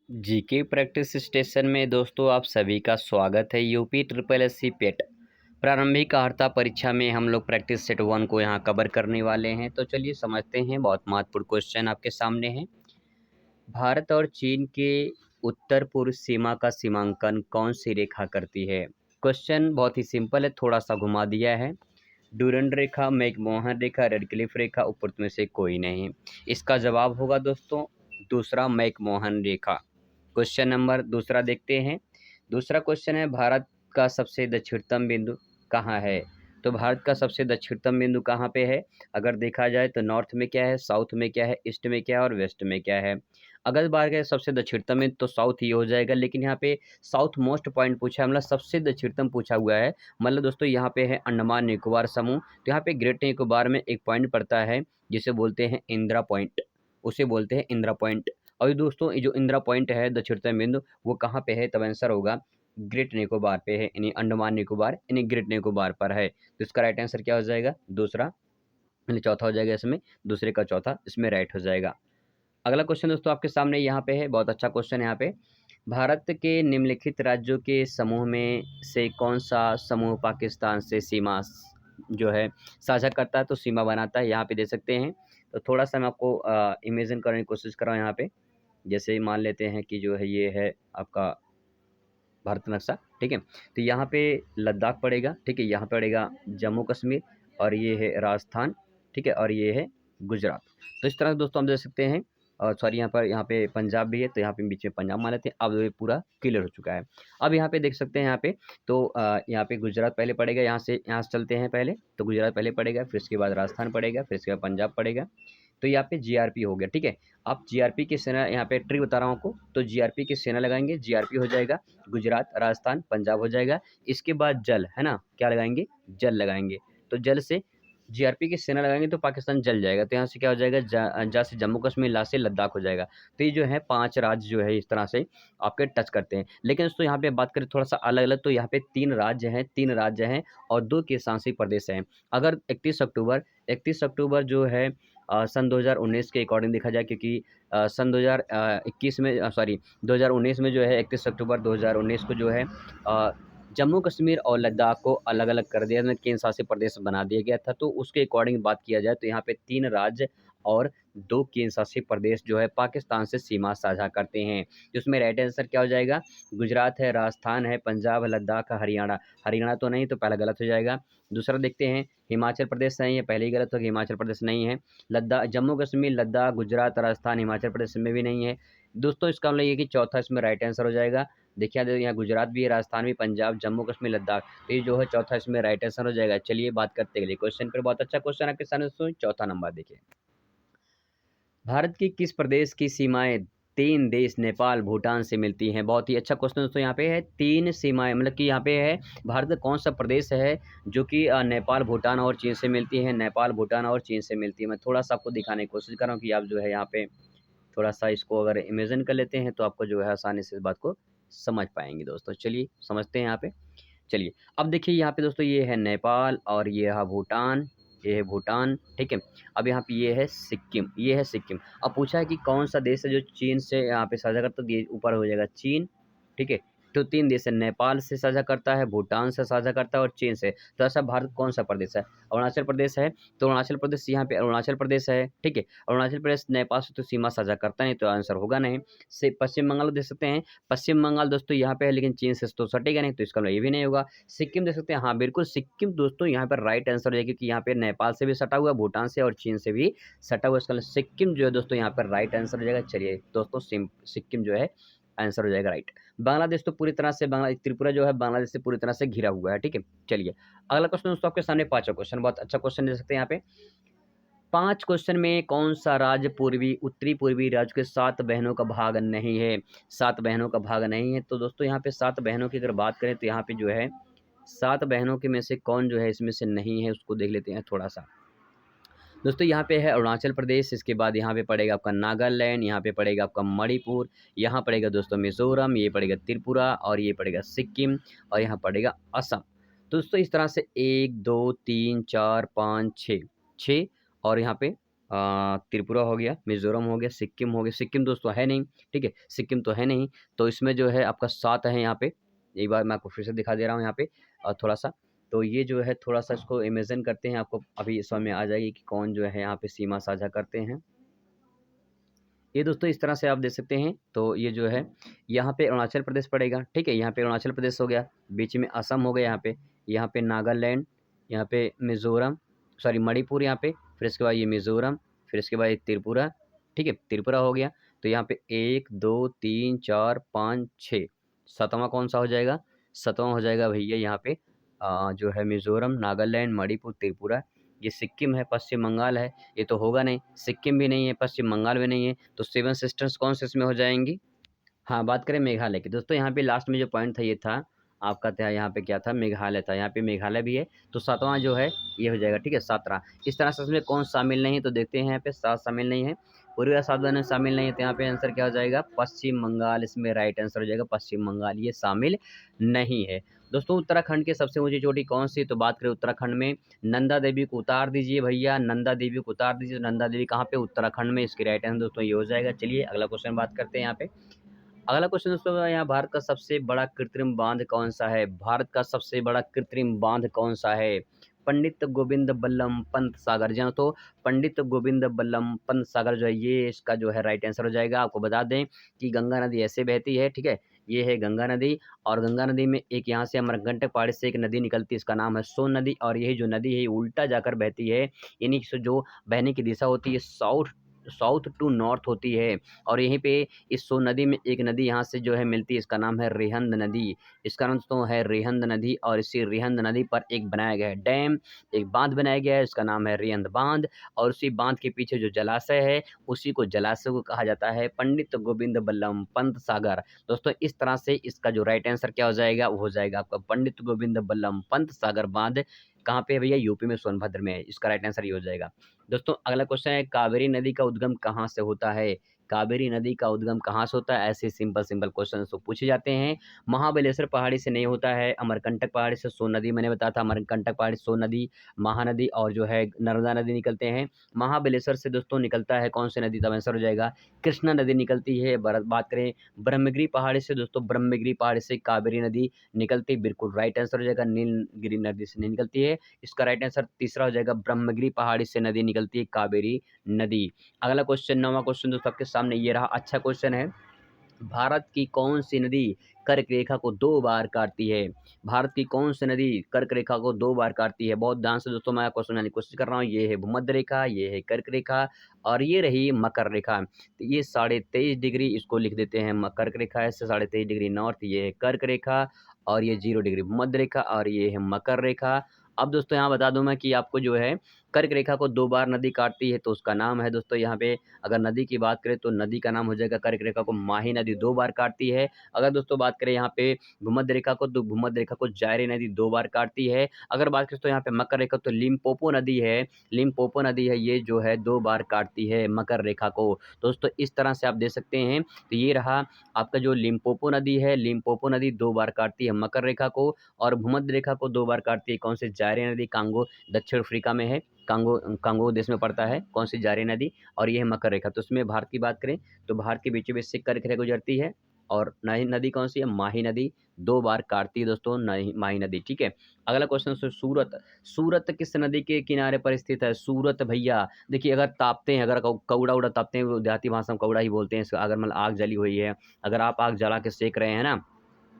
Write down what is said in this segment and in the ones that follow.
GK practice station में दोस्तों आप सभी का स्वागत है। यूपी ट्रिपल एससी पेट प्रारंभिक अर्हता परीक्षा में हम लोग प्रैक्टिस सेट 1 को यहाँ कवर करने वाले हैं। तो चलिए समझते हैं। बहुत महत्वपूर्ण क्वेश्चन आपके सामने है। भारत और चीन के उत्तर पूर्व सीमा का सीमांकन कौन सी रेखा करती है? क्वेश्चन बहुत ही सिंपल है, थोड़ा सा घुमा दिया है। डूरंड रेखा, मैकमोहन रेखा, रेड क्लिफ रेखा, उपरोक्त में से कोई नहीं। इसका जवाब होगा दोस्तों दूसरा, मैकमोहन रेखा। क्वेश्चन नंबर दूसरा देखते हैं। दूसरा क्वेश्चन है, भारत का सबसे दक्षिणतम बिंदु कहाँ है? तो भारत का सबसे दक्षिणतम बिंदु कहाँ पे है? अगर देखा जाए तो नॉर्थ में क्या है, साउथ में क्या है, ईस्ट में क्या है और वेस्ट में क्या है। अगर बात करें सबसे दक्षिणतम में तो साउथ ही हो जाएगा, लेकिन यहाँ पे साउथ मोस्ट पॉइंट पूछा है, मतलब सबसे दक्षिणतम पूछा हुआ है। मतलब दोस्तों यहाँ पे है अंडमान निकोबार समूह। तो यहाँ पे ग्रेट निकोबार में एक पॉइंट पड़ता है जिसे बोलते हैं इंदिरा पॉइंट, उसे बोलते हैं इंदिरा पॉइंट। और दोस्तों ये जो इंदिरा पॉइंट है दक्षिणतम बिंदु, वो कहाँ पे है? तब आंसर होगा ग्रेट निकोबार पे है, यानी अंडमान निकोबार यानी ग्रेट निकोबार पर है। तो इसका राइट आंसर क्या हो जाएगा? दूसरा, यानी चौथा हो जाएगा इसमें, दूसरे का चौथा इसमें राइट हो जाएगा। अगला क्वेश्चन दोस्तों आपके सामने यहाँ पे है, बहुत अच्छा क्वेश्चन है यहाँ पे। भारत के निम्नलिखित राज्यों के समूह में से कौन सा समूह पाकिस्तान से सीमा जो है साझा करता है, तो सीमा बनाता है? यहाँ पे दे सकते हैं। तो थोड़ा सा मैं आपको इमेजिन करने की कोशिश कर रहा हूँ यहाँ पे। जैसे मान लेते हैं कि जो है ये है आपका भारत नक्शा, ठीक है। तो यहाँ पे लद्दाख पड़ेगा, ठीक है, यहाँ पड़ेगा जम्मू कश्मीर, और ये है राजस्थान, ठीक है, और ये है गुजरात। तो इस तरह से दोस्तों हम देख सकते हैं। और सॉरी, यहाँ पे पंजाब भी है, तो यहाँ पे बीच में पंजाब मान लेते हैं। अब ये पूरा क्लियर हो चुका है। अब यहाँ पे देख सकते हैं यहाँ पे, तो यहाँ पे गुजरात पहले पड़ेगा, यहाँ से चलते हैं पहले। तो गुजरात पहले पड़ेगा, फिर इसके बाद राजस्थान पड़ेगा, फिर इसके बाद पंजाब पड़ेगा। तो यहाँ पे जीआरपी हो गया, ठीक है। आप जीआरपी की सेना, यहाँ पे ट्रिक बता रहा हूँ आपको, तो जीआरपी की सेना लगाएंगे, जीआरपी हो जाएगा गुजरात, राजस्थान, पंजाब हो जाएगा। इसके बाद जल है ना, क्या लगाएंगे? जल लगाएंगे। तो जल से जीआरपी की सेना लगाएंगे तो पाकिस्तान जल जाएगा। तो यहाँ से क्या हो जाएगा? जा से जम्मू कश्मीर, ला से लद्दाख हो जाएगा। तो ये जो है 5 राज्य जो है इस तरह से आपके टच करते हैं। लेकिन दोस्तों यहाँ पे बात करें थोड़ा सा अलग अलग, तो यहाँ पे 3 राज्य हैं और 2 केंद्रशासित प्रदेश हैं। अगर 31 अक्टूबर जो है सन 2019 के अकॉर्डिंग देखा जाए, क्योंकि सन 2021 में, सॉरी 2019 में जो है 31 अक्टूबर 2019 को जो है जम्मू कश्मीर और लद्दाख को अलग अलग कर दिया, केंद्र शासित प्रदेश बना दिया गया था। तो उसके अकॉर्डिंग बात किया जाए तो यहाँ पे 3 राज्य और 2 केंद्र शासित प्रदेश जो है पाकिस्तान से सीमा साझा करते हैं। तो उसमें राइट आंसर क्या हो जाएगा? गुजरात है, राजस्थान है, पंजाब है, लद्दाख है, हरियाणा। हरियाणा तो नहीं, तो पहला गलत हो जाएगा। दूसरा देखते हैं, हिमाचल प्रदेश नहीं है, पहले ही गलत हो गया, हिमाचल प्रदेश नहीं है। लद्दाख, जम्मू कश्मीर, लद्दाख, गुजरात, राजस्थान, हिमाचल प्रदेश में भी नहीं है। दोस्तों इसका मतलब ये कि चौथा इसमें राइट आंसर हो जाएगा। देखिए यहाँ गुजरात भी है, राजस्थान भी, पंजाब, जम्मू कश्मीर, लद्दाख। तो ये जो है चौथा इसमें राइट आंसर हो जाएगा। चलिए बात करते हैं अगले क्वेश्चन पर। बहुत अच्छा क्वेश्चन आपके सामने दोस्तों, चौथा नंबर देखिए। भारत की किस प्रदेश की सीमाएं 3 देश नेपाल, भूटान से मिलती हैं? बहुत ही अच्छा क्वेश्चन दोस्तों। यहाँ पे है 3 सीमाएं, मतलब कि यहाँ पे है भारत का कौन सा प्रदेश है जो कि नेपाल, भूटान और चीन से मिलती है? नेपाल, भूटान और चीन से मिलती है। मैं थोड़ा सा आपको दिखाने की कोशिश कर रहा हूँ कि आप जो है यहाँ पे थोड़ा सा इसको अगर इमेजिन कर लेते हैं तो आपको जो है आसानी से इस बात को समझ पाएंगे दोस्तों। चलिए समझते हैं यहाँ पे। चलिए अब देखिए यहाँ पे दोस्तों, ये है नेपाल और ये है भूटान, ये है भूटान, ठीक है। अब यहाँ पे ये है सिक्किम, ये है सिक्किम। अब पूछा है कि कौन सा देश है जो चीन से यहाँ पे साझा करता है, तो ये ऊपर हो जाएगा चीन, ठीक है। तो 3 देश है, नेपाल से साझा करता है, भूटान से साझा करता है और चीन से। तो ऐसा भारत कौन सा प्रदेश है? अरुणाचल प्रदेश है। तो अरुणाचल प्रदेश, यहाँ पे अरुणाचल प्रदेश है, ठीक है। अरुणाचल प्रदेश नेपाल से तो सीमा साझा करता नहीं, तो आंसर होगा नहीं। से पश्चिम बंगाल देख सकते हैं, पश्चिम बंगाल दोस्तों यहाँ पे है, लेकिन चीन से तो सटेगा नहीं, तो इसका मतलब ये भी नहीं होगा। सिक्किम देख सकते हैं, हाँ बिल्कुल सिक्किम दोस्तों यहाँ पर राइट आंसर है, क्योंकि यहाँ पे नेपाल से भी सटा हुआ है, भूटान से और चीन से भी सटा हुआ है। इसका मतलब सिक्किम जो है दोस्तों यहाँ पर राइट आंसर हो जाएगा। चलिए दोस्तों सिक्किम जो है आंसर हो जाएगा राइट। बांग्लादेश तो पूरी तरह से, त्रिपुरा जो है बांग्लादेश से पूरी तरह से घिरा हुआ है, ठीक है। चलिए अगला क्वेश्चन दोस्तों आपके सामने, पांचवा क्वेश्चन, बहुत अच्छा क्वेश्चन दे सकते हैं यहाँ पे। 5 क्वेश्चन में कौन सा राज्य उत्तरी पूर्वी राज्य के 7 बहनों का भाग नहीं है? 7 बहनों का भाग नहीं है। तो दोस्तों यहाँ पे 7 बहनों की अगर बात करें तो यहाँ पे जो है 7 बहनों के में से कौन जो है इसमें से नहीं है, उसको देख लेते हैं थोड़ा सा। दोस्तों यहाँ पे है अरुणाचल प्रदेश, इसके बाद यहाँ पे पड़ेगा आपका नागालैंड, यहाँ पे पड़ेगा आपका मणिपुर, यहाँ पड़ेगा दोस्तों मिजोरम, ये पड़ेगा त्रिपुरा और ये पड़ेगा सिक्किम और यहाँ पड़ेगा असम। दोस्तों इस तरह से 1 2 3 4 5 6 6 और यहाँ पे त्रिपुरा हो गया, मिज़ोरम हो गया, सिक्किम हो गया। सिक्किम दोस्तों है नहीं, ठीक है? सिक्किम तो है नहीं, तो इसमें जो है आपका 7 है यहाँ पे। एक बार मैं आपको फिर से दिखा दे रहा हूँ यहाँ पे थोड़ा-सा। तो ये जो है थोड़ा-सा इसको इमेजिन करते हैं, आपको अभी समझ में आ जाएगी कि कौन जो है यहाँ पे सीमा साझा करते हैं। ये दोस्तों इस तरह से आप देख सकते हैं। तो ये जो है यहाँ पे अरुणाचल प्रदेश पड़ेगा, ठीक है? यहाँ पे अरुणाचल प्रदेश हो गया, बीच में असम हो गया यहाँ पे नागालैंड, यहाँ पे मिज़ोरम, सॉरी मणिपुर यहाँ पे, फिर इसके बाद ये मिज़ोरम, फिर इसके बाद ये त्रिपुरा, ठीक है? त्रिपुरा हो गया। तो यहाँ पे 1, 2, 3, 4, 5, 6, 7वां कौन-सा हो जाएगा? 7वां हो जाएगा भैया यहाँ पे जो है मिज़ोरम, नागालैंड, मणिपुर, त्रिपुरा। ये सिक्किम है, पश्चिम बंगाल है। ये तो होगा नहीं, सिक्किम भी नहीं है, पश्चिम बंगाल भी नहीं है, तो 7 सिस्टर्स कौन से इसमें हो जाएँगी? हाँ, बात करें मेघालय की, दोस्तों यहाँ पे लास्ट में जो पॉइंट था ये था, आपका था यहाँ पे क्या था? मेघालय था, यहाँ पे मेघालय भी है, तो 7वां जो है ये हो जाएगा, ठीक है? 17 इस तरह से इसमें कौन शामिल नहीं है, तो देखते हैं यहाँ पे 7 शामिल नहीं है, पूर्वी सावधान में शामिल नहीं है, तो यहाँ पे आंसर क्या हो जाएगा? पश्चिम बंगाल इसमें राइट आंसर हो जाएगा, पश्चिम बंगाल ये शामिल नहीं है। दोस्तों उत्तराखंड की सबसे ऊँची चोटी कौन-सी? तो बात करें उत्तराखंड में नंदा देवी को उतार दीजिए भैया, नंदा देवी को उतार दीजिए, तो नंदा देवी कहाँ पे? उत्तराखंड में, इसकी राइट आंसर दोस्तों ये हो जाएगा। चलिए अगला क्वेश्चन बात करते हैं यहाँ पे। अगला क्वेश्चन दोस्तों यहाँ भारत का सबसे बड़ा कृत्रिम बांध कौन सा है? भारत का सबसे बड़ा कृत्रिम बांध कौन सा है? पंडित गोविंद बल्लभ पंत सागर, जी हाँ तो पंडित गोविंद बल्लभ पंत सागर जो है ये इसका जो है राइट आंसर हो जाएगा। आपको बता दें कि गंगा नदी ऐसे बहती है, ठीक है? ये है गंगा नदी, और गंगा नदी में एक यहाँ से अमरकंटक पहाड़ी से एक नदी निकलती है, इसका नाम है सोन नदी, और यही जो नदी है ये उल्टा जाकर बहती है, यानी कि जो बहने की दिशा होती है साउथ साउथ टू नॉर्थ होती है। और यहीं पे इस सोन नदी में एक नदी यहाँ से जो है मिलती है, इसका नाम है रिहंद नदी। इसका नाम तो है रिहंद नदी, और इसी रिहंद नदी पर एक बनाया गया है डैम, एक बांध बनाया गया है, इसका नाम है रिहंद बांध, और उसी बांध के पीछे जो जलाशय है उसी को जलाशय को कहा जाता है पंडित गोविंद बल्लभ पंत सागर। दोस्तों इस तरह से इसका जो राइट आंसर क्या हो जाएगा? वो हो जाएगा आपका पंडित गोविंद बल्लभ पंत सागर बांध। कहाँ पे है भैया? यूपी में, सोनभद्र में है। इसका राइट आंसर ये हो जाएगा। दोस्तों अगला क्वेश्चन है, कावेरी नदी का उद्गम कहाँ से होता है? कावेरी नदी का उद्गम कहाँ से होता है? ऐसे सिंपल क्वेश्चन तो पूछे जाते हैं। महाबलेश्वर पहाड़ी से नहीं होता है, अमरकंटक पहाड़ी से सोन नदी, मैंने बताया था अमरकंटक पहाड़ी, सोन नदी, महानदी और जो है नर्मदा नदी निकलते हैं। महाबलेश्वर से दोस्तों निकलता है कौन सी नदी? तब आंसर हो जाएगा कृष्णा नदी निकलती है। बात करें ब्रह्मगिरी पहाड़ी से, दोस्तों ब्रह्मगिरी पहाड़ी से कावेरी नदी निकलती, बिल्कुल राइट आंसर हो जाएगा। नीलगिरी नदी से नहीं निकलती है, इसका राइट आंसर तीसरा हो जाएगा। ब्रह्मगिरी पहाड़ी से नदी निकलती है कावेरी नदी। अगला क्वेश्चन, 9वां क्वेश्चन दोस्तों आपके सामने ये रहा, अच्छा क्वेश्चन है। भारत की कौन सी नदी कर्क रेखा को 2 बार काटती है? भारत की कौन सी नदी कर्क रेखा को 2 बार काटती है? बहुत ध्यान से दोस्तों मैं क्वेश्चन बनाने की कोशिश कर रहा हूँ। ये है भूमध्य रेखा, ये है कर्क रेखा, और ये रही मकर रेखा। तो ये 23.5 डिग्री इसको लिख देते हैं, कर्क रेखा है, 23.5 डिग्री नॉर्थ, ये है कर्क रेखा, और ये 0 डिग्री भूमध्य रेखा, और ये है मकर रेखा। अब दोस्तों यहाँ बता दूँ मैं कि आपको जो है कर्क रेखा को 2 बार नदी काटती है, तो उसका नाम है दोस्तों यहाँ पे, अगर नदी की बात करें तो नदी का नाम हो जाएगा, कर्क रेखा को माही नदी 2 बार काटती है। अगर दोस्तों बात करें यहाँ पे भूमध्य रेखा को, तो भूमध्य रेखा को जायरी नदी 2 बार काटती है। अगर बात करें तो यहाँ पे मकर रेखा, तो लिम्पोपो नदी है, लिम्पोपो नदी है, ये जो है 2 बार काटती है मकर रेखा को। दोस्तों इस तरह से आप देख सकते हैं। तो ये रहा आपका जो लिम्पोपो नदी है, लिम्पोपो नदी 2 बार काटती है मकर रेखा को, और भूमध्य रेखा को 2 बार काटती है कौन से? जायरी नदी, कांगो दक्षिण अफ्रीका में है, कांगो कांगो देश में पड़ता है कौन सी? जायरी नदी, और ये है मकर रेखा। तो उसमें भारत की बात करें तो भारत के बीचों बीच से कर्क रेखा गुजरती है, और नई नदी कौन सी है? माही नदी 2 बार काटती है दोस्तों माही नदी, ठीक है। अगला क्वेश्चन सूरत, सूरत किस नदी के किनारे पर स्थित है? सूरत भैया देखिए, अगर तापते हैं, अगर कौड़ा उड़ा तापते हैं, वो देहाती भाषा में कौड़ा ही बोलते हैं इसको, अगर मतलब आग जली हुई है, अगर आप आग जला के सेक रहे हैं ना,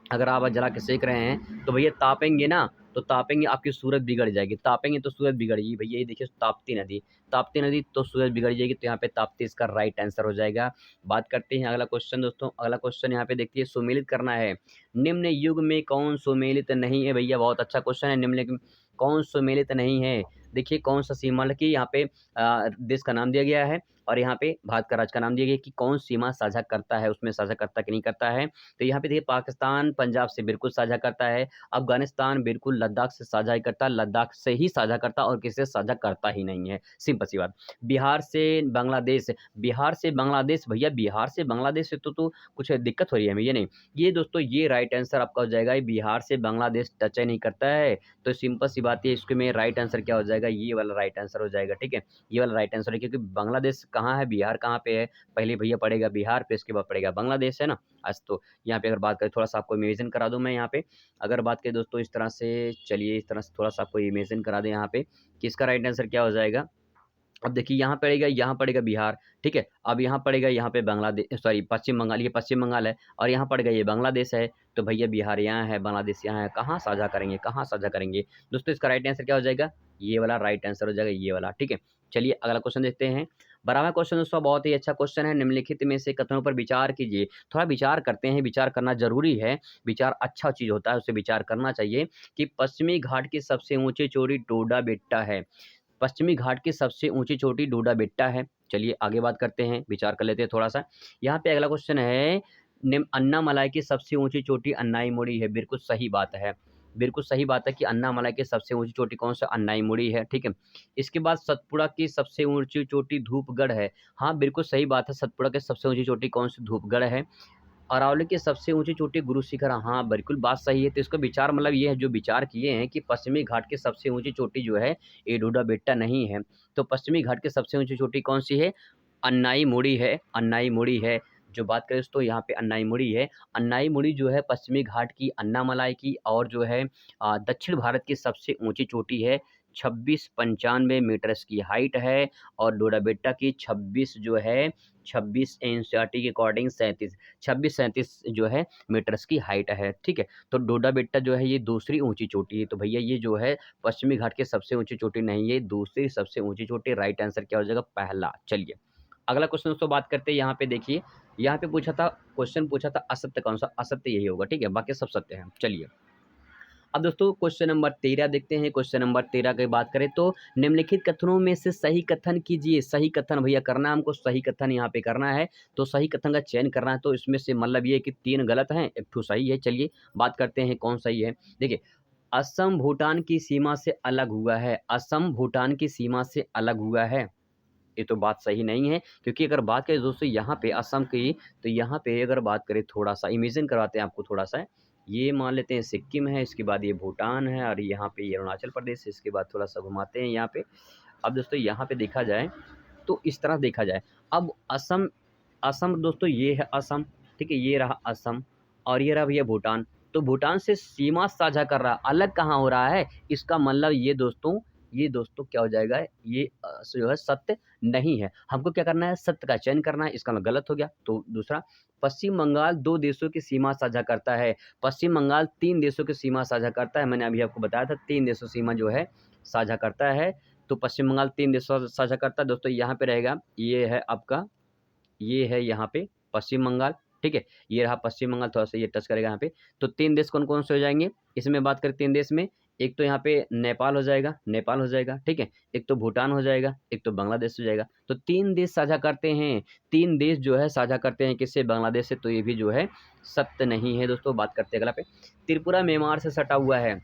अगर आप जला के सेक रहे हैं तो भैया तापेंगे ना, तो तापेंगे आपकी सूरत बिगड़ जाएगी, तापेंगे तो सूरत बिगड़ेगी भैया। ये देखिए ताप्ती नदी, ताप्ती नदी तो सूरत बिगड़ जाएगी, तो यहाँ पे ताप्ती इसका राइट आंसर हो जाएगा। बात करते हैं अगला क्वेश्चन दोस्तों, अगला क्वेश्चन यहाँ पे देखिए, सुमेलित करना है। निम्न युग में कौन सुमेलित नहीं है? भैया बहुत अच्छा क्वेश्चन है, निम्न कौन सुमेलित नहीं है? देखिए कौन सा सीमा की यहाँ पे देश का नाम दिया गया है, और यहाँ पे भारत का राज्य का नाम दिया गया कि कौन सीमा साझा करता है, उसमें साझा करता कि नहीं करता है। तो यहाँ पे देखिए पाकिस्तान पंजाब से बिल्कुल साझा करता है, अफगानिस्तान बिल्कुल लद्दाख से साझा ही करता है, लद्दाख से ही साझा करता है, और किसी से साझा करता ही नहीं है, सिंपल सी बात। बिहार से बांग्लादेश, बिहार से बांग्लादेश भैया, बिहार से बांग्लादेश से तो कुछ दिक्कत हो रही है हमें, ये नहीं, ये दोस्तों ये राइट आंसर आपका हो जाएगा, बिहार से बांग्लादेश टच नहीं करता है। तो सिंपल सी बात है, इसके में राइट आंसर क्या हो जाएगा, ये वाला राइट आंसर हो जाएगा। ठीक है, ये वाला राइट आंसर है, क्योंकि बांग्लादेश कहाँ है, बिहार कहाँ पे है, पहले भैया पड़ेगा बिहार, फिर इसके बाद पड़ेगा बांग्लादेश, है ना। आज तो यहाँ पे अगर बात करें, थोड़ा सा आपको इमेजिन करा दूं मैं यहाँ पे, अगर बात करें दोस्तों इस तरह से, चलिए इस तरह से थोड़ा सा आपको इमेजिन करा दें यहाँ पे कि इसका राइट आंसर क्या हो जाएगा। अब देखिए यहाँ पड़ेगा बिहार, ठीक है। अब यहाँ पड़ेगा, यहाँ पे बांग्लादेश, सॉरी पश्चिम बंगाल, ये पश्चिम बंगाल है, और यहाँ पड़ेगा ये बांग्लादेश है। तो भैया बिहार यहाँ है, बांग्लादेश यहाँ है, कहाँ साझा करेंगे, कहाँ साझा करेंगे दोस्तों। इसका राइट आंसर क्या हो जाएगा, ये वाला राइट आंसर हो जाएगा, ये वाला। ठीक है, चलिए अगला क्वेश्चन देखते हैं। 12वां क्वेश्चन दोस्तों बहुत ही अच्छा क्वेश्चन है। निम्नलिखित में से कथनों पर विचार कीजिए। थोड़ा विचार करते हैं, विचार करना जरूरी है, विचार अच्छा चीज होता है, उससे विचार करना चाहिए। कि पश्चिमी घाट की सबसे ऊंची चोटी डोडा बेट्टा है। पश्चिमी घाट की सबसे ऊंची चोटी डोडा बेट्टा है। चलिए आगे बात करते हैं, विचार कर लेते हैं थोड़ा सा। यहाँ पे अगला क्वेश्चन है, अन्नामलाई की सबसे ऊंची चोटी अन्नाईमुड़ी है। बिल्कुल सही बात है, बिल्कुल सही बात है कि अन्नामलाई की सबसे ऊंची चोटी कौन सा, अन्नाईमुड़ी है। ठीक है, इसके बाद सतपुड़ा की सबसे ऊंची चोटी धूपगढ़ है। हाँ बिल्कुल सही बात है, सतपुड़ा की सबसे ऊंची चोटी कौन सी, धूपगढ़ है। अरावली की सबसे ऊंची चोटी गुरु शिखर, हाँ बिल्कुल बात सही है। तो इसका विचार मतलब ये है, जो विचार किए हैं कि पश्चिमी घाट की सबसे ऊंची चोटी जो है ये डोडा बेट्टा नहीं है। तो पश्चिमी घाट की सबसे ऊंची चोटी कौन सी है, अन्नाईमुड़ी है, अन्नाईमुड़ी है। जो बात करें तो यहाँ पे अन्नाईमुड़ी है। अन्नाईमुड़ी जो है पश्चिमी घाट की अन्नामलाई की, और जो है दक्षिण भारत की सबसे ऊंची चोटी है। 2695 मीटर की हाइट है। और डोडा बेट्टा की 26 जो है, 26 एनसीईआरटी के अकॉर्डिंग 37 जो है मीटर्स की हाइट है। ठीक है, तो डोडा बेट्टा जो है ये दूसरी ऊंची चोटी है। तो भैया ये जो है पश्चिमी घाट की सबसे ऊंची चोटी नहीं है, दूसरी सबसे ऊंची चोटी। राइट आंसर क्या हो जाएगा, पहला। चलिए अगला क्वेश्चन दोस्तों बात करते हैं। यहाँ पे देखिए, यहाँ पे पूछा था, क्वेश्चन पूछा था असत्य कौन सा, असत्य यही होगा। ठीक है, बाकी सब सत्य है। चलिए अब दोस्तों क्वेश्चन नंबर 13 देखते हैं। क्वेश्चन नंबर 13 की बात करें तो, निम्नलिखित कथनों में से सही कथन कीजिए। सही कथन भैया करना है हमको, सही कथन यहाँ पे करना है। तो सही कथन का चयन करना है। तो इसमें से मतलब ये कि 3 गलत हैं, एक ठो सही है। चलिए बात करते हैं कौन सही है। देखिए, असम भूटान की सीमा से अलग हुआ है। असम भूटान की सीमा से अलग हुआ है, ये तो बात सही नहीं है। क्योंकि अगर बात करें दोस्तों यहाँ पे असम की, तो यहाँ पे अगर बात करें, थोड़ा सा इमेजिन करवाते हैं आपको थोड़ा सा। ये मान लेते हैं सिक्किम है, इसके बाद ये भूटान है, और यहाँ पे ये अरुणाचल प्रदेश है। इसके बाद थोड़ा सा घुमाते हैं यहाँ पे। अब दोस्तों यहाँ पे देखा जाए तो इस तरह देखा जाए, अब असम, असम दोस्तों ये है असम, ठीक है, ये रहा असम, और ये रहा भैया भूटान। तो भूटान से सीमा साझा कर रहा, अलग कहाँ हो रहा है, इसका मतलब ये दोस्तों क्या हो जाएगा, ये जो है सत्य नहीं है। हमको क्या करना है, सत्य का चयन करना है। इसका मतलब गलत हो गया। तो दूसरा, पश्चिम बंगाल 2 देशों की सीमा साझा करता है। पश्चिम बंगाल 3 देशों की सीमा साझा करता है। मैंने अभी आपको बताया था 3 देशों सीमा जो है साझा करता है। तो पश्चिम बंगाल 3 देशों साझा करता है दोस्तों। यहाँ पे रहेगा, ये है आपका, ये है यहाँ पे पश्चिम बंगाल। ठीक है, ये रहा पश्चिम बंगाल, थोड़ा सा ये टच करेगा यहाँ पे। तो 3 देश कौन कौन से हो जाएंगे इसमें बात करें, 3 देश में, एक तो यहाँ पे नेपाल हो जाएगा, नेपाल हो जाएगा। ठीक है, एक तो भूटान हो जाएगा, एक तो बांग्लादेश हो जाएगा। तो 3 देश साझा करते हैं, 3 देश जो है साझा करते हैं किससे, बांग्लादेश से। तो ये भी जो है सत्य नहीं है दोस्तों। बात करते हैं अगला पे, त्रिपुरा म्यांमार से सटा हुआ है।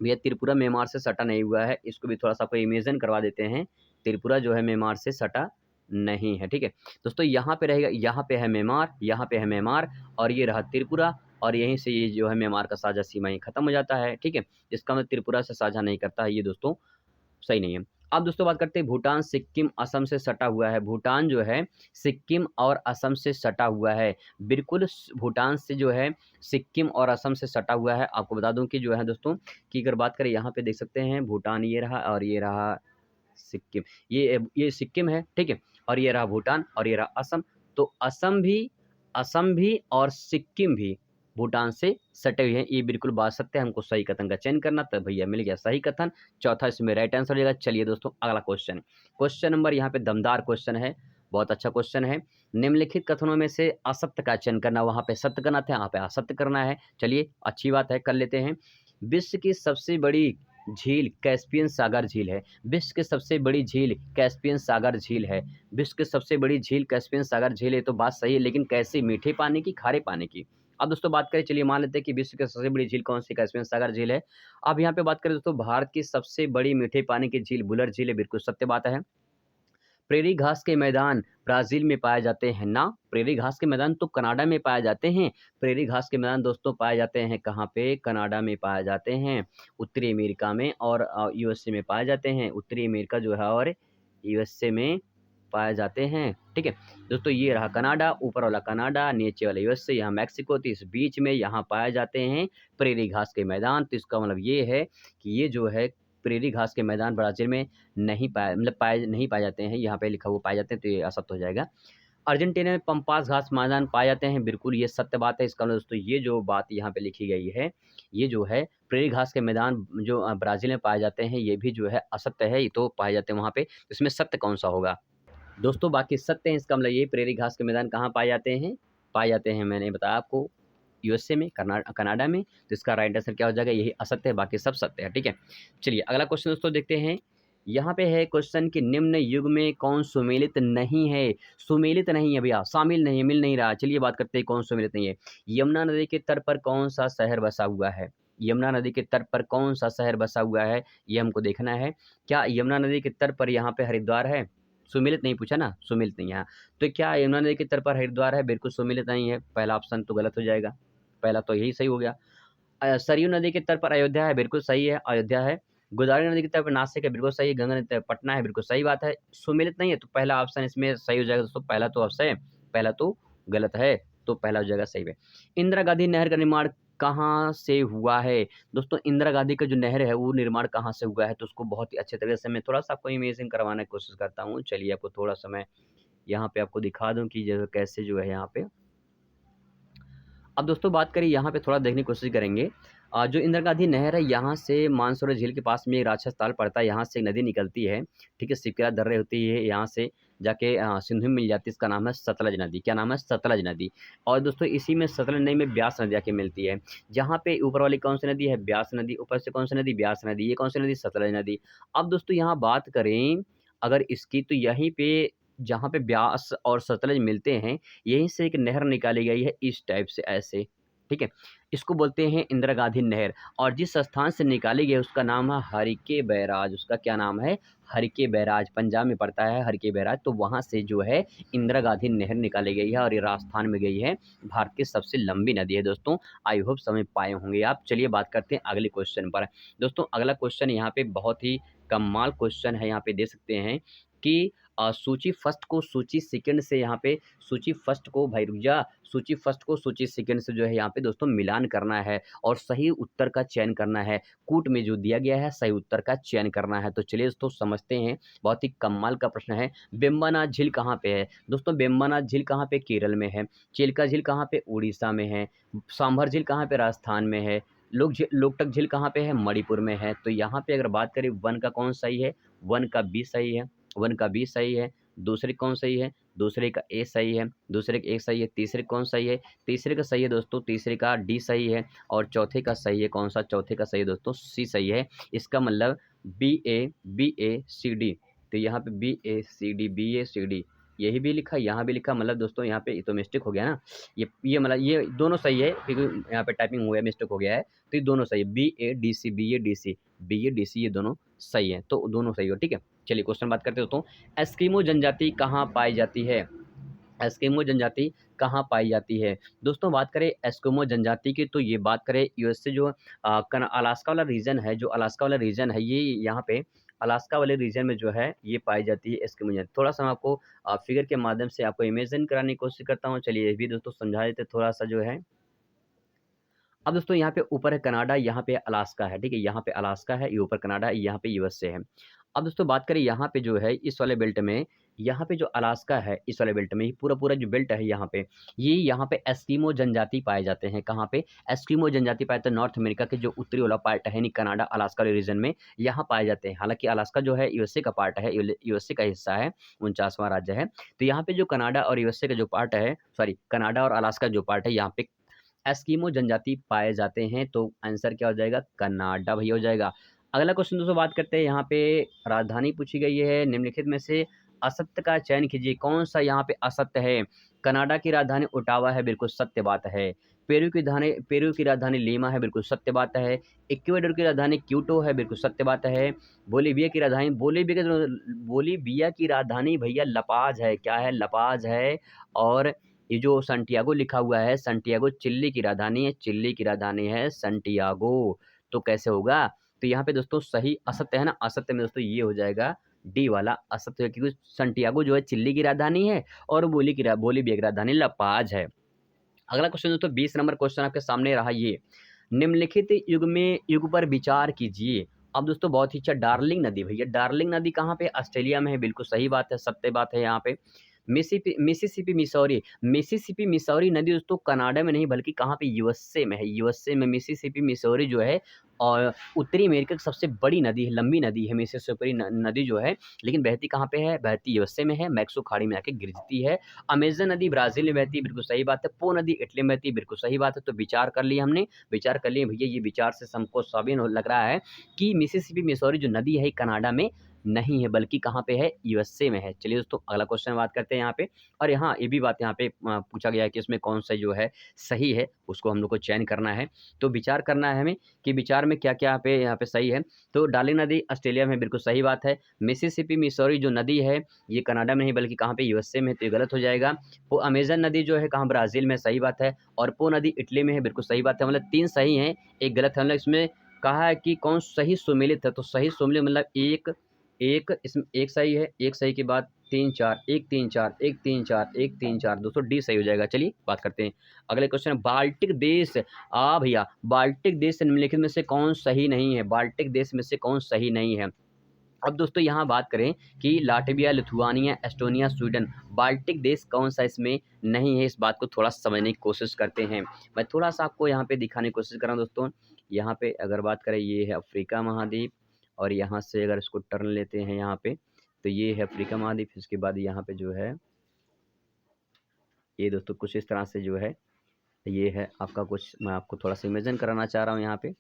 भैया त्रिपुरा म्यांमार से सटा नहीं हुआ है, इसको भी थोड़ा सा आपको इमेजिन करवा देते हैं। त्रिपुरा जो है म्यांमार से सटा नहीं है। ठीक है दोस्तों, यहाँ पे रहेगा, यहाँ पे है म्यांमार, यहाँ पे है म्यांमार, और ये रहा त्रिपुरा, और यहीं से ये जो है म्यांमार का साझा सीमा ही खत्म हो जाता है। ठीक है, इसका मतलब त्रिपुरा से साझा नहीं करता है, ये दोस्तों सही नहीं है। अब दोस्तों बात करते हैं, भूटान सिक्किम असम से सटा हुआ है। भूटान जो है सिक्किम और असम से सटा हुआ है। बिल्कुल भूटान से जो है सिक्किम और असम से सटा हुआ है। आपको बता दूं कि जो है दोस्तों, कि अगर बात करें यहाँ पे देख सकते हैं, भूटान ये रहा, और ये रहा सिक्किम, ये सिक्किम है। ठीक है, और ये रहा भूटान, और ये रहा असम। तो असम भी और सिक्किम भी भूटान से सटे हुए हैं, ये बिल्कुल बात सत्य है। हमको सही कथन का चयन करना, तब भैया मिल गया सही कथन, चौथा इसमें राइट आंसर हो जाएगा। चलिए दोस्तों अगला क्वेश्चन, क्वेश्चन नंबर यहाँ पे दमदार क्वेश्चन है, बहुत अच्छा क्वेश्चन है। निम्नलिखित कथनों में से असत्य का चयन करना, वहां पे सत्य करना था, यहाँ पे असत्य करना है। चलिए अच्छी बात है, कर लेते हैं। विश्व की सबसे बड़ी झील कैस्पियन सागर झील है। विश्व की सबसे बड़ी झील कैस्पियन सागर झील है। विश्व की सबसे बड़ी झील कैस्पियन सागर झील है, तो बात सही है, लेकिन कैसी, मीठे पानी की, खारे पानी की। अब दोस्तों बात करें, चलिए मान लेते हैं कि विश्व की सबसे बड़ी झील कौन सी, कैस्पियन सागर झील है। अब यहाँ पे बात करें दोस्तों, भारत की सबसे बड़ी मीठे पानी की झील बुलर झील है, बिल्कुल सत्य बात है। प्रेरी घास के मैदान ब्राज़ील में पाए जाते हैं ना, प्रेरी घास के मैदान तो कनाडा में पाए जाते हैं। प्रेरी घास के मैदान दोस्तों पाए जाते हैं कहाँ पे? कनाडा में पाए जाते हैं, उत्तरी अमेरिका में और यूएसए में पाए जाते हैं। उत्तरी अमेरिका जो है और यूएसए में पाए जाते हैं, ठीक है। दोस्तों ये रहा कनाडा, ऊपर वाला कनाडा, नीचे वाला यूएसए, यहाँ मैक्सिको, तो इस बीच में यहाँ पाए जाते हैं प्रेरी घास के मैदान। तो इसका मतलब ये है कि ये जो है प्रेरी घास के मैदान ब्राज़ील में नहीं पाए जाते हैं, यहाँ पे लिखा हुआ पाए जाते हैं, तो ये असत्य हो जाएगा। अर्जेंटीना में पंपास घास मैदान पाए जाते हैं, बिल्कुल ये सत्य बात है। इसका मतलब दोस्तों ये जो बात यहाँ पे लिखी गई है, ये जो है प्रेरी घास के मैदान जो ब्राज़ील में पाए जाते हैं, ये भी जो है असत्य है, ये तो पाए जाते हैं वहाँ पे। इसमें सत्य कौन-सा होगा? दोस्तों बाकी सत्य हैं, इसका मतलब ये प्रेरी घास के मैदान कहाँ पाए जाते हैं? पाए जाते हैं मैंने बताया आपको यूएसए में, कनाडा में, तो इसका राइट आंसर क्या हो जाएगा? यही असत्य है, बाकी सब सत्य है, ठीक है। चलिए अगला क्वेश्चन दोस्तों देखते हैं। यहाँ पे है क्वेश्चन कि निम्न युग में कौन सुमेलित नहीं है? सुमेलित नहीं है भैया, शामिल नहीं है, मिल नहीं रहा। चलिए बात करते हैं कौन सुमेलित नहीं है। यमुना नदी के तट पर कौन-सा शहर बसा हुआ है? यमुना नदी के तट पर कौन-सा शहर बसा हुआ है? ये हमको देखना है। क्या यमुना नदी के तट पर यहाँ पे हरिद्वार है? सुमेलित नहीं पूछा ना, सुमेलित नहीं है। तो क्या यमुना नदी के तट पर हरिद्वार है? बिल्कुल सुमेलित नहीं है, पहला ऑप्शन तो गलत हो जाएगा। पहला तो यही सही हो गया। सरयू नदी के तट पर अयोध्या है, बिल्कुल सही है, अयोध्या है। गोदावरी नदी के तट पर नासिक है, बिल्कुल सही है। गंगा नदी के तट पर पटना है, बिल्कुल सही बात है। सुमेलित नहीं है, तो पहला ऑप्शन इसमें सही हो जाएगा दोस्तों। पहला तो ऑप्शन है, पहला तो गलत है, तो पहला हो जाएगा सही है। इंदिरा गांधी नहर का निर्माण कहाँ से हुआ है? दोस्तों इंदिरा गांधी का जो नहर है, वो निर्माण कहाँ से हुआ है? तो उसको बहुत ही अच्छे तरीके से मैं थोड़ा-सा आपको इमेजिन करवाने की कोशिश करता हूँ। चलिए आपको थोड़ा-सा मैं यहाँ पे आपको दिखा दूँ कि जो कैसे जो है यहाँ पे अब दोस्तों बात करें यहाँ पे थोड़ा देखने की कोशिश करेंगे। जो इंदिरा गांधी नहर है यहाँ से मानसरोवर झील के पास में एक राक्षस ताल पड़ता है, यहाँ से एक नदी निकलती है, ठीक है, सिकरा दर्रे होती है, यहाँ से जाके सिंधु में मिल जाती है, इसका नाम है सतलज नदी। क्या नाम है? सतलज नदी। और दोस्तों इसी में सतलज नदी में ब्यास नदी आके मिलती है। जहाँ पे ऊपर वाली कौन सी नदी है? ब्यास नदी। ऊपर से कौन सी नदी? ब्यास नदी। ये कौन सी नदी? सतलज नदी। अब दोस्तों यहाँ बात करें अगर इसकी, तो यहीं पे जहाँ पे ब्यास और सतलज मिलते हैं, यहीं से एक नहर निकाली गई है इस टाइप से ऐसे, ठीक है? इसको बोलते हैं इंदिरा गांधी नहर और जिस स्थान से निकाली गई है उसका नाम है हरिके बैराज। उसका क्या नाम है? हरिके बैराज। पंजाब में पड़ता है हरिके बैराज, तो वहाँ से जो है इंदिरा गांधी नहर निकाली गई है और ये राजस्थान में गई है। भारत की सबसे लंबी नदी है दोस्तों। आई होप समझ पाए होंगे आप। चलिए बात करते हैं अगले क्वेश्चन पर। दोस्तों अगला क्वेश्चन यहाँ पे बहुत ही कमाल क्वेश्चन है, यहाँ पे दे सकते हैं कि सूची फर्स्ट को सूची सेकंड से यहाँ पे सूची फर्स्ट को भाई रुक जा, सूची फर्स्ट को सूची सेकंड से जो है यहाँ पे दोस्तों मिलान करना है और सही उत्तर का चयन करना है। कूट में जो दिया गया है सही उत्तर का चयन करना है। तो चलिए दोस्तों समझते हैं, बहुत ही कमाल का प्रश्न है। बेम्बानाथ झील कहाँ पे है? दोस्तों बेम्बानाथ झील कहाँ पे? केरल में है। चिल्का झील कहाँ पे? उड़ीसा में है। सांभर झील कहाँ पे? राजस्थान में है। लोकटक झील कहाँ पे है? मणिपुर में है। तो यहाँ पे अगर बात करें वन का कौन सही है? वन का बी सही है। वन का बी सही है। दूसरे कौन सही है? दूसरे का ए सही है। दूसरे का ए सही है। तीसरे कौन सही है? तीसरे का सही है दोस्तों, तीसरे का डी सही है। और चौथे का सही है कौन सा? चौथे का सही है दोस्तों सी सही है। इसका मतलब बी ए सी डी। तो यहाँ पे बी ए सी डी यही भी लिखा, यहाँ भी लिखा, मतलब दोस्तों यहाँ पे तो मिस्टेक हो गया ना। ये मतलब ये दोनों सही है क्योंकि यहाँ पे टाइपिंग हो गया, मिस्टेक हो गया है, तो ये दोनों सही है। बी ए डी सी ये दोनों सही है, तो दोनों सही हो, ठीक है। चलिए क्वेश्चन बात करते दोस्तों। एस्किमो जनजाति कहाँ पाई जाती है? एस्किमो जनजाति कहाँ पाई जाती है? दोस्तों बात करें एस्किमो जनजाति की, तो ये बात करें यूएसए जो अलास्का वाला रीजन है, जो अलास्का वाला रीजन है, ये यहाँ पे अलास्का वाले रीजन में जो है ये पाई जाती है एस्किमो जनजाति। थोड़ा सा मैं आपको फिगर के माध्यम से आपको इमेजिन कराने की कोशिश करता हूँ। चलिए ये भी दोस्तों समझा देते थोड़ा सा जो है। अब दोस्तों यहाँ पे ऊपर है कनाडा, यहाँ पे अलास्का है, ठीक है, यहाँ पे अलास्का है, ये ऊपर कनाडा है, यहाँ पे यूएसए है। अब दोस्तों बात करें यहाँ पे जो है इस वाले बेल्ट में, यहाँ पे जो अलास्का है इस वाले बेल्ट में, ये पूरा जो बेल्ट है यहाँ पे, ये यहाँ पे एस्किमो जनजाति पाए जाते हैं। कहाँ पे? एस्किमो जनजाति पाए जाते हैं नॉर्थ अमेरिका के जो उत्तरी वाला पार्ट है, यानी कनाडा अलास्का रीजन में यहाँ पाए जाते हैं। हालांकि अलास्का जो है यूएसए का पार्ट है, यूएसए का हिस्सा है, 49वां राज्य है। तो यहाँ पे जो कनाडा और यूएसए का जो पार्ट है, सॉरी कनाडा और अलास्का जो पार्ट है, यहाँ पे एस्किमो जनजाति पाए जाते हैं। तो आंसर क्या हो जाएगा? कनाडा भैया हो जाएगा। अगला क्वेश्चन दोस्तों बात करते हैं, यहाँ पे राजधानी पूछी गई है निम्नलिखित में से असत्य का चयन कीजिए, कौन सा यहाँ पे असत्य है। कनाडा की राजधानी ओटावा है, बिल्कुल सत्य बात है। पेरू की राजधानी लीमा है, बिल्कुल सत्य बात है। इक्वेडर की राजधानी क्यूटो है, बिल्कुल सत्य बात है। बोलीविया की राजधानी भैया लपाज है, क्या है, लपाज है। और ये जो संटियागो लिखा हुआ है, संटियागो चिल्ली की राजधानी है, चिल्ली की राजधानी है संटियागो। तो कैसे होगा, तो यहाँ पे दोस्तों सही असत्य है ना, असत्य में दोस्तों ये हो जाएगा डी वाला असत्य है, क्योंकि संटियागो जो है चिल्ली की राजधानी है और बोलीविया की राजधानी लपाज है। अगला क्वेश्चन दोस्तों 20 नंबर क्वेश्चन आपके सामने रहा ये, निम्नलिखित युग पर विचार कीजिए। अब दोस्तों बहुत ही अच्छा, डार्लिंग नदी भैया, डार्लिंग नदी कहाँ पे, ऑस्ट्रेलिया में है, बिल्कुल सही बात है, सत्य बात है यहाँ पे। मिसिसिपी मिसौरी नदी दोस्तों कनाडा में नहीं बल्कि कहाँ पे, यूएसए में है, यूएसए में मिसिसिपी मिसौरी जो है, और उत्तरी अमेरिका की सबसे बड़ी नदी है, लंबी नदी है मिसिसिपी नदी जो है, लेकिन बहती कहाँ पे है, बहती यूएसए में है, मैक्सो खाड़ी में आके गिरती है। अमेजन नदी ब्राजील में बहती है, बिल्कुल सही बात है। पो नदी इटली में बहती है, बिल्कुल सही बात है। तो विचार कर लिया हमने, विचार कर लिए भैया, ये विचार से हमको साबित लग रहा है कि मिसिसिपी मिसौरी जो नदी है कनाडा में नहीं है बल्कि कहाँ पे है, यूएसए में है। चलिए दोस्तों अगला क्वेश्चन बात करते हैं यहाँ पे। और यहाँ ये भी बात यहाँ पे पूछा गया है कि इसमें कौन सा जो है सही है, उसको हम लोग को चयन करना है। तो विचार करना है हमें कि विचार में क्या क्या पे यहाँ पे सही है। तो डार्लिंग नदी ऑस्ट्रेलिया में, बिल्कुल सही बात है। मिसिसिपी मिसौरी जो नदी है ये कनाडा में नहीं बल्कि कहाँ पे, यूएसए में है, तो ये गलत हो जाएगा। वो अमेजन नदी जो है कहाँ, ब्राजील में, सही बात है। और पो नदी इटली में है, बिल्कुल सही बात है। मतलब 3 सही हैं, एक गलत है। मतलब इसमें कहा है कि कौन सही सुमेलित है, तो सही सुमेलित मतलब एक एक इसमें एक सही है, एक सही के बाद 3 4, 1 3 4, 1 3 4, 1 3 4, दोस्तों डी सही हो जाएगा। चलिए बात करते हैं अगले क्वेश्चन, बाल्टिक देश। भैया बाल्टिक देश निम्नलिखित में से कौन सही नहीं है, बाल्टिक देश में से कौन सही नहीं है। अब दोस्तों यहाँ बात करें कि Latvia, Lithuania, Estonia, Sweden, Baltic देश कौन सा इसमें नहीं है, इस बात को थोड़ा समझने की कोशिश करते हैं। मैं थोड़ा सा आपको यहाँ पे दिखाने की कोशिश कर रहा हूँ दोस्तों। यहाँ पे अगर बात करें, ये है अफ्रीका महाद्वीप, और यहाँ से अगर इसको टर्न लेते हैं यहाँ पे, तो ये है अफ्रीका महाद्वीप। इसके बाद यहाँ पे जो है ये दोस्तों कुछ इस तरह से जो है, ये है आपका कुछ, मैं आपको थोड़ा सा इमेजिन कराना चाह रहा हूँ यहाँ पे।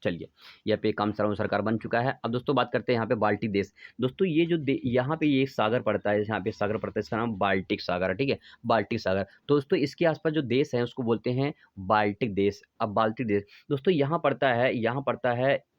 चलिए यहाँ पे काम सारा सरकार बन चुका है। अब दोस्तों बात करते हैं यहाँ पे बाल्टिक देश। दोस्तों ये जो यहाँ पे ये सागर पड़ता है, यहाँ पे सागर पड़ता है, इसका नाम बाल्टिक सागर है, ठीक है, बाल्टिक सागर। तो दोस्तों इसके आसपास जो देश है उसको बोलते हैं बाल्टिक देश। अब बाल्टिक देश दोस्तों यहाँ पड़ता है,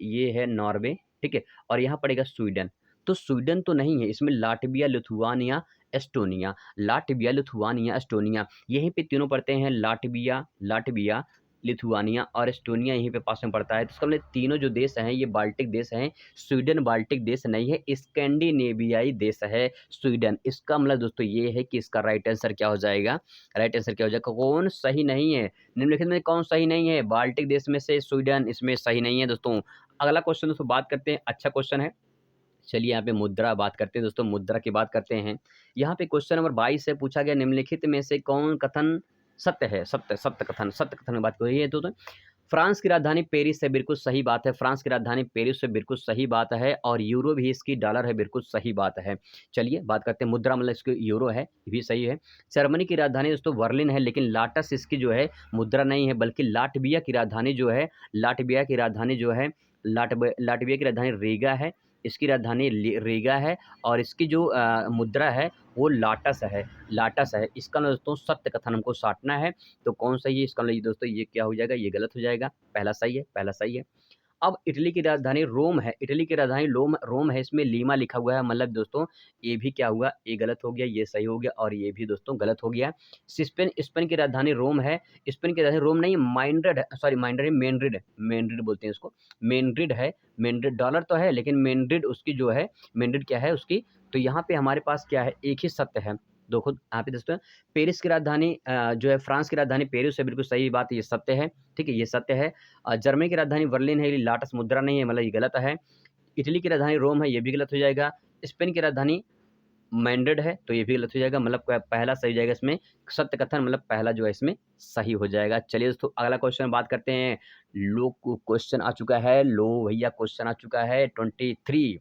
ये है नॉर्वे, ठीक है, और यहाँ पड़ेगा स्वीडन। तो स्वीडन तो नहीं है इसमें, Latvia, Lithuania, Estonia, Latvia, Lithuania, Estonia, यहीं पे तीनों पड़ते हैं, लाटविया, लिथुआनिया और एस्टोनिया यहीं पे पास में पड़ता है। तो इसका मतलब तीनों जो देश हैं ये बाल्टिक देश हैं। स्वीडन बाल्टिक देश नहीं है, स्कैंडिनेवियाई देश है स्वीडन। इसका मतलब दोस्तों ये है कि इसका राइट आंसर क्या हो जाएगा, राइट आंसर क्या हो जाएगा, कौन सही नहीं है, निम्नलिखित में कौन सही नहीं है, बाल्टिक देश में से स्वीडन इसमें सही नहीं है दोस्तों। अगला क्वेश्चन दोस्तों बात करते हैं, अच्छा क्वेश्चन है। चलिए यहाँ पे मुद्रा बात करते हैं दोस्तों, मुद्रा की बात करते हैं। यहाँ पे क्वेश्चन नंबर 22 से पूछा गया, निम्नलिखित में से कौन कथन सत्य है, सत्य कथन की बात करिए। है तो फ्रांस की राजधानी पेरिस है, बिल्कुल सही बात है, फ्रांस की राजधानी पेरिस है, बिल्कुल सही बात है। और यूरो भी इसकी डॉलर है, बिल्कुल सही बात है। चलिए बात करते हैं मुद्रा, मतलब इसकी यूरो है, ये भी सही है। जर्मनी की राजधानी दोस्तों बर्लिन है, लेकिन लाटस इसकी जो है मुद्रा नहीं है, बल्कि लाटविया की राजधानी जो है, लाटविया की राजधानी रीगा है, इसकी राजधानी रीगा है। और इसकी जो मुद्रा है वो लाटस है। इसका ना दोस्तों सत्य कथन हमको साटना है। तो कौन सही है इसका, दोस्तों ये क्या हो जाएगा, ये गलत हो जाएगा, पहला सही है। अब इटली की राजधानी रोम है, इटली की राजधानी रोम है, इसमें लीमा लिखा हुआ है, मतलब दोस्तों ये भी क्या हुआ, ये गलत हो गया, ये सही हो गया, और ये भी दोस्तों गलत हो गया। स्पेन की राजधानी रोम है, स्पेन की राजधानी रोम नहीं, मेनड्रिड बोलते हैं इसको, मेनड्रिड डॉलर तो है, लेकिन मेनड्रिड उसकी जो है, मेनड्रिड क्या है उसकी। तो यहाँ पे हमारे पास क्या है, एक ही सत्य है। देखो यहाँ पे दोस्तों पेरिस की राजधानी जो है, फ्रांस की राजधानी पेरिस है, बिल्कुल सही बात है, ये सत्य है, ठीक है, ये सत्य है। जर्मनी की राजधानी बर्लिन है, ये लाटस मुद्रा नहीं है, मतलब ये गलत है। इटली की राजधानी रोम है, ये भी गलत हो जाएगा। स्पेन की राजधानी मैंड्रिड है, तो ये भी गलत हो जाएगा, मतलब पहला सही हो जाएगा इसमें, सत्य कथन मतलब पहला जो है इसमें सही हो जाएगा। चलिए दोस्तों अगला क्वेश्चन बात करते हैं। लो क्वेश्चन आ चुका है, लो भैया क्वेश्चन आ चुका है 23।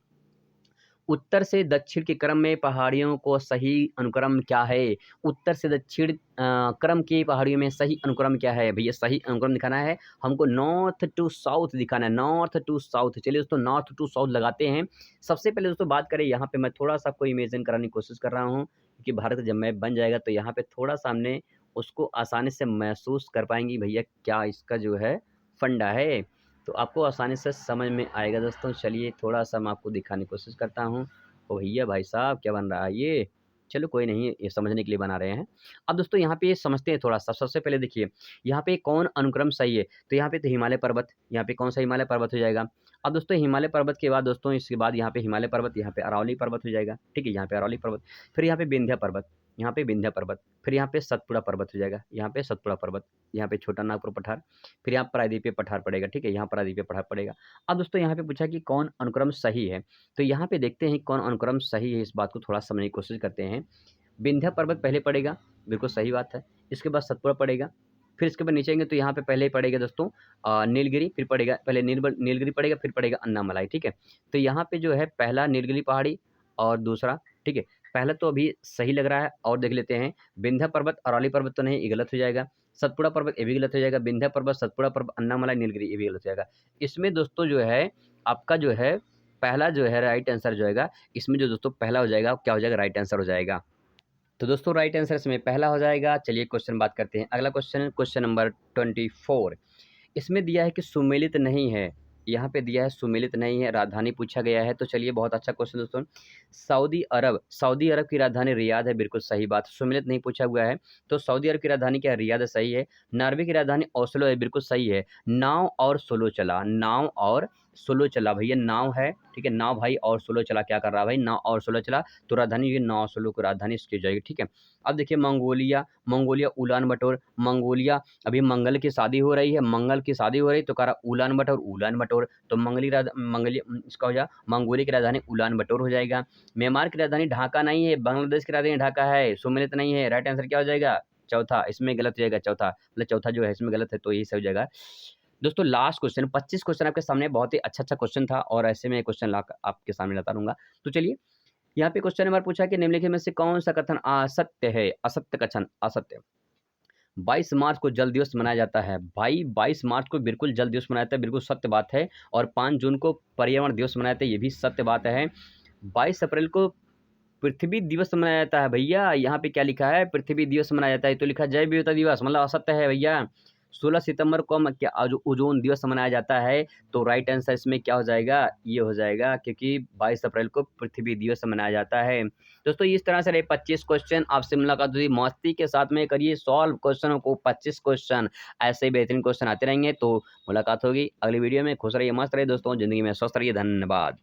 उत्तर से दक्षिण के क्रम में पहाड़ियों को सही अनुक्रम क्या है? उत्तर से दक्षिण क्रम की पहाड़ियों में सही अनुक्रम क्या है? भैया सही अनुक्रम दिखाना है, हमको नॉर्थ टू साउथ दिखाना है, नॉर्थ टू साउथ। चलिए दोस्तों नॉर्थ टू साउथ लगाते हैं। सबसे पहले दोस्तों बात करें यहाँ पे मैं थोड़ा-सा आपको इमेजिन कराने की कोशिश कर रहा हूँ, कि भारत जब मैप बन जाएगा तो यहाँ पे थोड़ा-सा हमने उसको आसानी से महसूस कर पाएँगे भैया क्या इसका जो है फंडा है। तो आपको आसानी से समझ में आएगा दोस्तों। चलिए थोड़ा-सा मैं आपको दिखाने की कोशिश करता हूँ। ओ भैया भाई साहब क्या बन रहा है ये? चलो कोई नहीं, ये समझने के लिए बना रहे हैं। अब दोस्तों यहाँ पे समझते हैं थोड़ा-सा। सबसे पहले देखिए, यहाँ पे कौन अनुक्रम सही है? तो यहाँ पे तो हिमालय पर्वत, यहाँ पे कौन-सा हिमालय पर्वत हो जाएगा? अब दोस्तों हिमालय पर्वत के बाद दोस्तों इसके बाद यहाँ पे हिमालय पर्वत, यहाँ पे अरावली पर्वत हो जाएगा, ठीक है? यहाँ पे अरावली पर्वत, फिर यहाँ पे विंध्य पर्वत, यहाँ पे विंध्य पर्वत, फिर यहाँ पे सतपुड़ा पर्वत हो जाएगा, यहाँ पे सतपुड़ा पर्वत, यहाँ पे छोटा नागपुर पठार, फिर यहाँ प्रायद्वीपीय पठार पड़ेगा, ठीक है? यहाँ प्रायद्वीपीय पठार पड़ेगा। अब दोस्तों यहाँ पे पूछा कि कौन अनुक्रम सही है? तो यहाँ पे देखते हैं कौन अनुक्रम सही है, इस बात को थोड़ा समझने की कोशिश करते हैं। विंध्य पर्वत पहले पड़ेगा, बिल्कुल सही बात है। इसके बाद सतपुड़ा पड़ेगा, फिर इसके बाद नीचे आएँगे तो यहाँ पे पहले पड़ेगा दोस्तों नीलगिरी, फिर पड़ेगा पहले नीलगिरी पड़ेगा, फिर पड़ेगा अन्नामलाई, ठीक है? तो यहाँ पे जो है पहला नीलगिरी पहाड़ी और दूसरा, ठीक है? पहला तो अभी सही लग रहा है और देख लेते हैं। विंध्य पर्वत, अरावली पर्वत तो नहीं, ये गलत हो जाएगा। सतपुड़ा पर्वत ये भी गलत हो जाएगा। विंध्य पर्वत, सतपुड़ा पर्वत, अन्नामलाई, नीलगिरी ये भी गलत हो जाएगा। इसमें दोस्तों जो है आपका जो है पहला जो है राइट आंसर जो आएगा, इसमें जो दोस्तों पहला हो जाएगा, क्या हो जाएगा? राइट आंसर हो जाएगा। तो दोस्तों राइट आंसर इसमें पहला हो जाएगा। चलिए क्वेश्चन बात करते हैं। अगला क्वेश्चन, क्वेश्चन नंबर 24। इसमें दिया है कि सुमेलित नहीं है, यहाँ पे दिया है सुमेलित नहीं है, राजधानी पूछा गया है। तो चलिए बहुत अच्छा क्वेश्चन दोस्तों। सऊदी अरब की राजधानी रियाद है, बिल्कुल सही बात। सुमेलित नहीं पूछा हुआ है, तो सऊदी अरब की राजधानी क्या है? रियाद है, सही है। नॉर्वे की राजधानी ओस्लो है, बिल्कुल सही है। नाव और सोलो चला भैया, नाव है, ठीक है? नाव भाई और सोलो चला, क्या कर रहा है भाई? नाव और सोलो चला, तो राजधानी ये नाव सोलो की राजधानी इसकी हो जाएगी, ठीक है? अब देखिए मंगोलिया उलान बटोर, मंगोलिया अभी मंगल की शादी हो रही है, मंगल की शादी हो रही है तो कह रहा उलान बटोर, तो इसका हो जाएगा मंगोलिया की राजधानी उलान बटोर हो जाएगा। म्यांमार की राजधानी ढाका नहीं है, बांग्लादेश की राजधानी ढाका है, सुमेलित नहीं है। राइट आंसर क्या हो जाएगा? चौथा, इसमें गलत हो जाएगा चौथा, मतलब चौथा जो है इसमें गलत है, तो यही सही हो जाएगा। दोस्तों लास्ट क्वेश्चन, 25 क्वेश्चन आपके सामने, बहुत ही अच्छा क्वेश्चन था और ऐसे में क्वेश्चन ला आपके सामने लाता रहूंगा। तो चलिए यहाँ पे क्वेश्चन नंबर पूछा कि निम्नलिखित में से कौन सा कथन असत्य है? असत्य कथन, असत्य। 22 मार्च को जल दिवस मनाया जाता है। भाई 22 मार्च को बिल्कुल जल दिवस मनाया जाता है, बिल्कुल सत्य बात है। और 5 जून को पर्यावरण दिवस मनाया जाता है, ये भी सत्य बात है। 22 अप्रैल को पृथ्वी दिवस मनाया जाता है भैया, यहाँ पे क्या लिखा है? पृथ्वी दिवस मनाया जाता है, तो लिखा है जैव विविधता दिवस, मतलब असत्य है भैया। 16 सितंबर को क्या ओजोन दिवस मनाया जाता है, तो राइट आंसर इसमें क्या हो जाएगा? ये हो जाएगा, क्योंकि 22 अप्रैल को पृथ्वी दिवस मनाया जाता है। दोस्तों इस तरह से रहे 25 क्वेश्चन, आपसे मुलाकात हुई। मस्ती के साथ में करिए सॉल्व क्वेश्चनों को, 25 क्वेश्चन ऐसे ही बेहतरीन क्वेश्चन आते रहेंगे, तो मुलाकात होगी अगली वीडियो में। खुश रहिए, मस्त रहिए दोस्तों, जिंदगी में स्वस्थ रहिए। धन्यवाद।